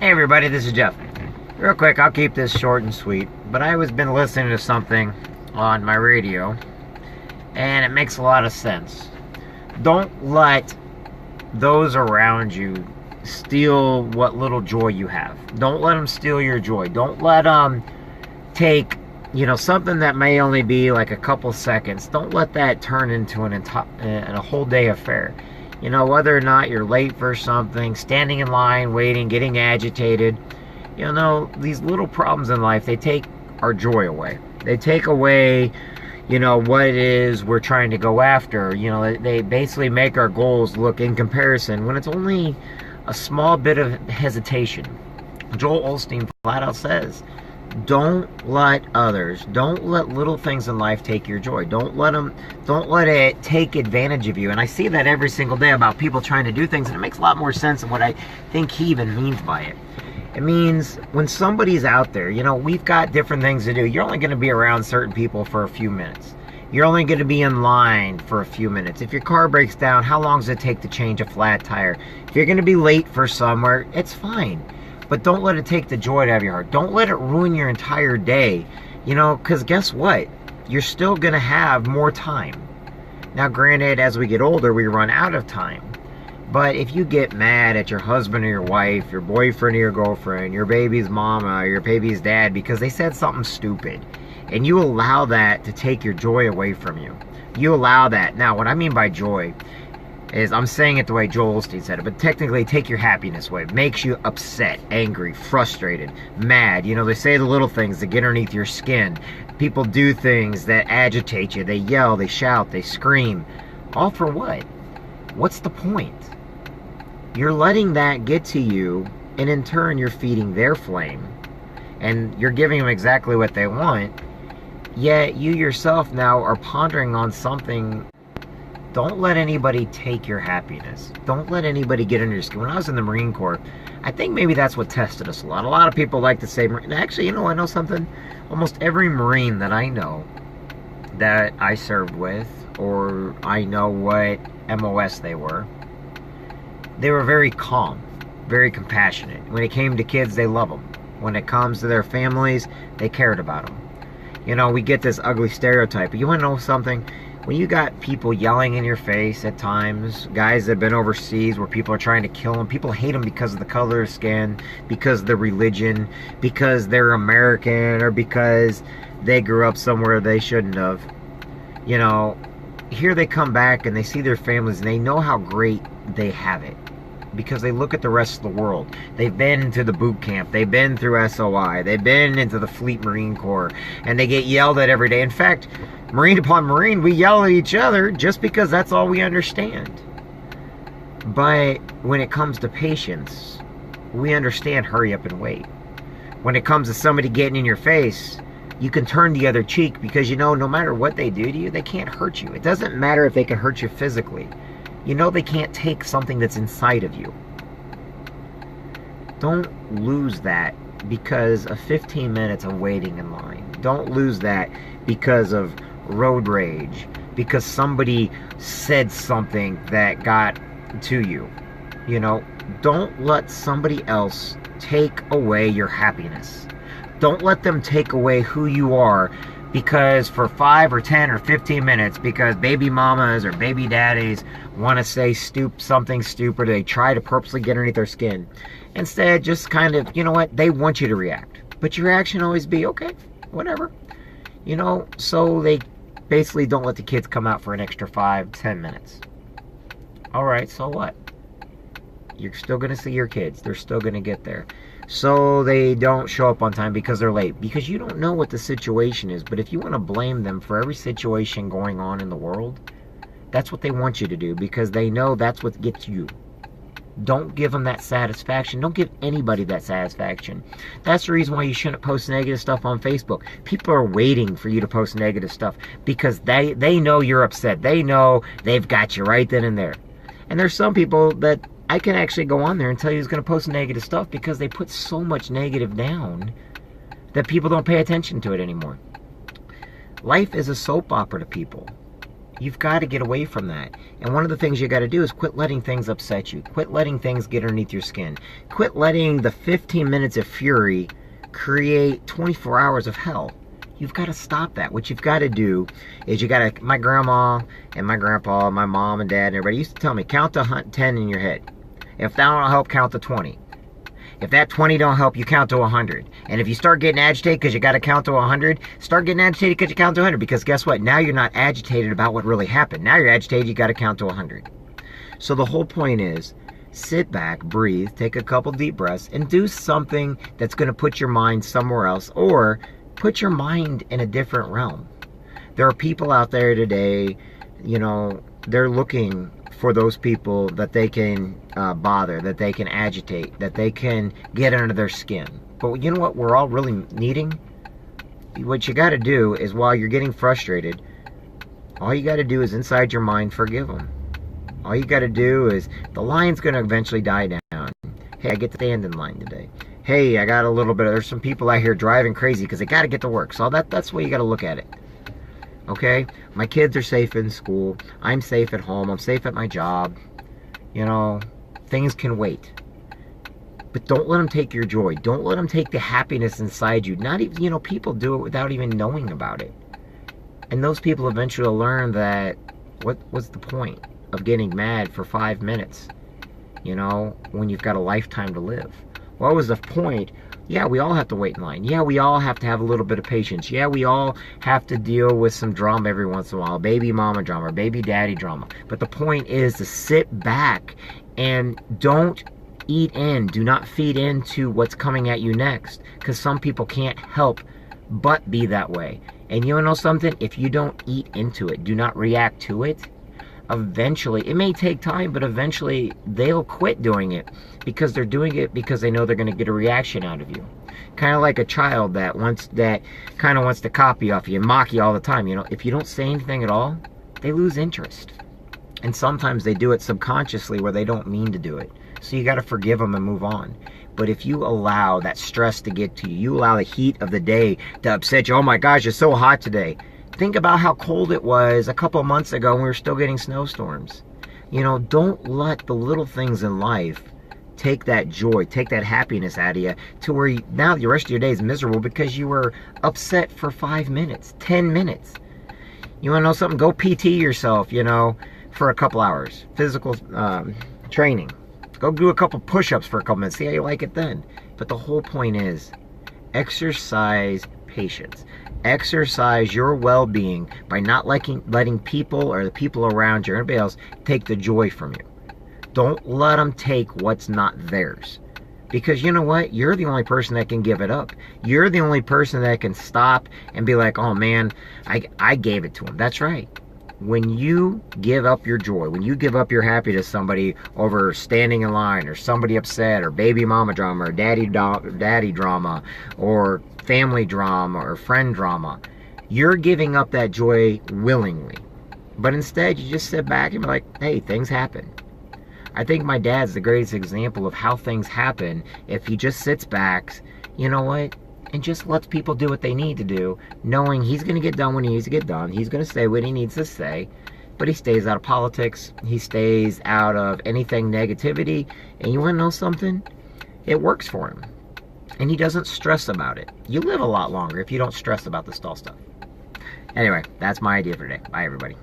Hey everybody, this is Jeff. Real quick, I'll keep this short and sweet, but I was been listening to something on my radio, and it makes a lot of sense. Don't let those around you steal what little joy you have. Don't let them steal your joy. Don't let them take, something that may only be like a couple seconds. Don't let that turn into a whole day affair. Whether or not you're late for something, standing in line, waiting, getting agitated, these little problems in life, they take our joy away. They take away, what it is we're trying to go after. They basically make our goals look in comparison when it's only a small bit of hesitation. Joel Osteen flat out says, don't let little things in life take your joy. Don't let it take advantage of you. And I see that every single day about people trying to do things, and it makes a lot more sense than what I think he even means by it. It means when somebody's out there, we've got different things to do. You're only going to be around certain people for a few minutes. You're only going to be in line for a few minutes. If your car breaks down, how long does it take to change a flat tire? If you're going to be late for somewhere, it's fine. But don't let it take the joy out of your heart. Don't let it ruin your entire day. Because guess what? You're still going to have more time. Now, granted, as we get older, we run out of time. But if you get mad at your husband or your wife, your boyfriend or your girlfriend, your baby's mama or your baby's dad because they said something stupid, and you allow that to take your joy away from you. You allow that. Now, what I mean by joy is, I'm saying it the way Joel Osteen said it, but technically take your happiness away. It makes you upset, angry, frustrated, mad. They say the little things that get underneath your skin. People do things that agitate you. They yell, they shout, they scream. All for what? What's the point? You're letting that get to you, and in turn you're feeding their flame. And you're giving them exactly what they want. Yet you yourself now are pondering on something. Don't let anybody take your happiness. Don't let anybody get under your skin. When I was in the Marine Corps, I think maybe that's what tested us a lot. A lot of people like to say, actually, I know something. Almost every Marine that I know that I served with, or I know what MOS they were very calm, very compassionate. When it came to kids, they love them. When it comes to their families, they cared about them. We get this ugly stereotype. But you want to know something? When you got people yelling in your face at times, guys that have been overseas where people are trying to kill them, people hate them because of the color of their skin, because of their religion, because they're American, or because they grew up somewhere they shouldn't have. Here they come back and they see their families and they know how great they have it. Because they look at the rest of the world. They've been to the boot camp. They've been through SOI. They've been into the Fleet Marine Corps. And they get yelled at every day. In fact, Marine upon Marine, we yell at each other just because that's all we understand. But when it comes to patience, we understand hurry up and wait. When it comes to somebody getting in your face, you can turn the other cheek because no matter what they do to you, they can't hurt you. It doesn't matter if they can hurt you physically. They can't take something that's inside of you. Don't lose that because of 15 minutes of waiting in line. Don't lose that because of road rage, because somebody said something that got to you. Don't let somebody else take away your happiness. Don't let them take away who you are because for 5 or 10 or 15 minutes, because baby mamas or baby daddies want to say something stupid, they try to purposely get underneath their skin. Instead, just kind of, they want you to react. But your reaction always be, okay, whatever. So they basically don't let the kids come out for an extra 5-10 minutes. Alright, so what? You're still going to see your kids. They're still going to get there. So they don't show up on time because they're late. Because you don't know what the situation is. But if you want to blame them for every situation going on in the world, that's what they want you to do. Because they know that's what gets you. Don't give them that satisfaction. Don't give anybody that satisfaction. That's the reason why you shouldn't post negative stuff on Facebook. People are waiting for you to post negative stuff because they know you're upset. They know they've got you right then and there. And there's some people that I can actually go on there and tell you who's going to post negative stuff because they put so much negative down that people don't pay attention to it anymore. Life is a soap opera to people. You've got to get away from that. And one of the things you got to do is quit letting things upset you. Quit letting things get underneath your skin. Quit letting the 15 minutes of fury create 24 hours of hell. You've got to stop that. What you've got to do is my grandma and my grandpa, my mom and dad and everybody used to tell me, count to 10 in your head. If that don't help, count to 20. If that 20 don't help, you count to 100. And if you start getting agitated because you got to count to 100, start getting agitated because you count to 100. Because guess what? Now you're not agitated about what really happened. Now you're agitated, you got to count to 100. So the whole point is, sit back, breathe, take a couple deep breaths, and do something that's going to put your mind somewhere else, or put your mind in a different realm. There are people out there today, they're looking for those people that they can bother, that they can agitate, that they can get under their skin. But you know what we're all really needing? What you got to do is, while you're getting frustrated, all you got to do is inside your mind forgive them. All you got to do is, the line's going to eventually die down. Hey, I get to stand in line today. Hey, I got a little bit of, there's some people out here driving crazy because they got to get to work. So that's the way you got to look at it. Okay? My kids are safe in school. I'm safe at home. I'm safe at my job. Things can wait. But don't let them take your joy. Don't let them take the happiness inside you. Not even, people do it without even knowing about it. And those people eventually will learn that, what's the point of getting mad for 5 minutes, when you've got a lifetime to live? What was the point? Yeah, we all have to wait in line. Yeah, we all have to have a little bit of patience. Yeah, we all have to deal with some drama every once in a while. Baby mama drama, baby daddy drama. But the point is to sit back and don't eat in. Do not feed into what's coming at you next. Because some people can't help but be that way. And you know something? If you don't eat into it, do not react to it, eventually, it may take time, but eventually they'll quit doing it, because they're doing it because they know they're going to get a reaction out of you. Kind of like a child that kind of wants to copy off you and mock you all the time. If you don't say anything at all, they lose interest. And sometimes they do it subconsciously where they don't mean to do it. So you got to forgive them and move on. But if you allow that stress to get to you, you allow the heat of the day to upset you. Oh my gosh, it's so hot today. Think about how cold it was a couple of months ago when we were still getting snowstorms. Don't let the little things in life take that joy, take that happiness out of you, to where now the rest of your day is miserable because you were upset for 5 minutes, 10 minutes. You want to know something? Go PT yourself, for a couple hours. Physical training. Go do a couple push-ups for a couple minutes. See how you like it then. But the whole point is, exercise patience. Exercise your well-being by not letting people or the people around you or anybody else take the joy from you. Don't let them take what's not theirs. Because you know what? You're the only person that can give it up. You're the only person that can stop and be like, oh man, I gave it to him. That's right. When you give up your joy, when you give up your happiness to somebody over standing in line, or somebody upset, or baby mama drama, or daddy drama, or family drama, or friend drama, you're giving up that joy willingly. But instead, you just sit back and be like, hey, things happen. I think my dad's the greatest example of how things happen if he just sits back, and just lets people do what they need to do, knowing he's going to get done when he needs to get done. He's going to say what he needs to say, but he stays out of politics. He stays out of anything negativity. And you want to know something? It works for him. And he doesn't stress about it. You live a lot longer if you don't stress about the stall stuff. Anyway, that's my idea for today. Bye, everybody.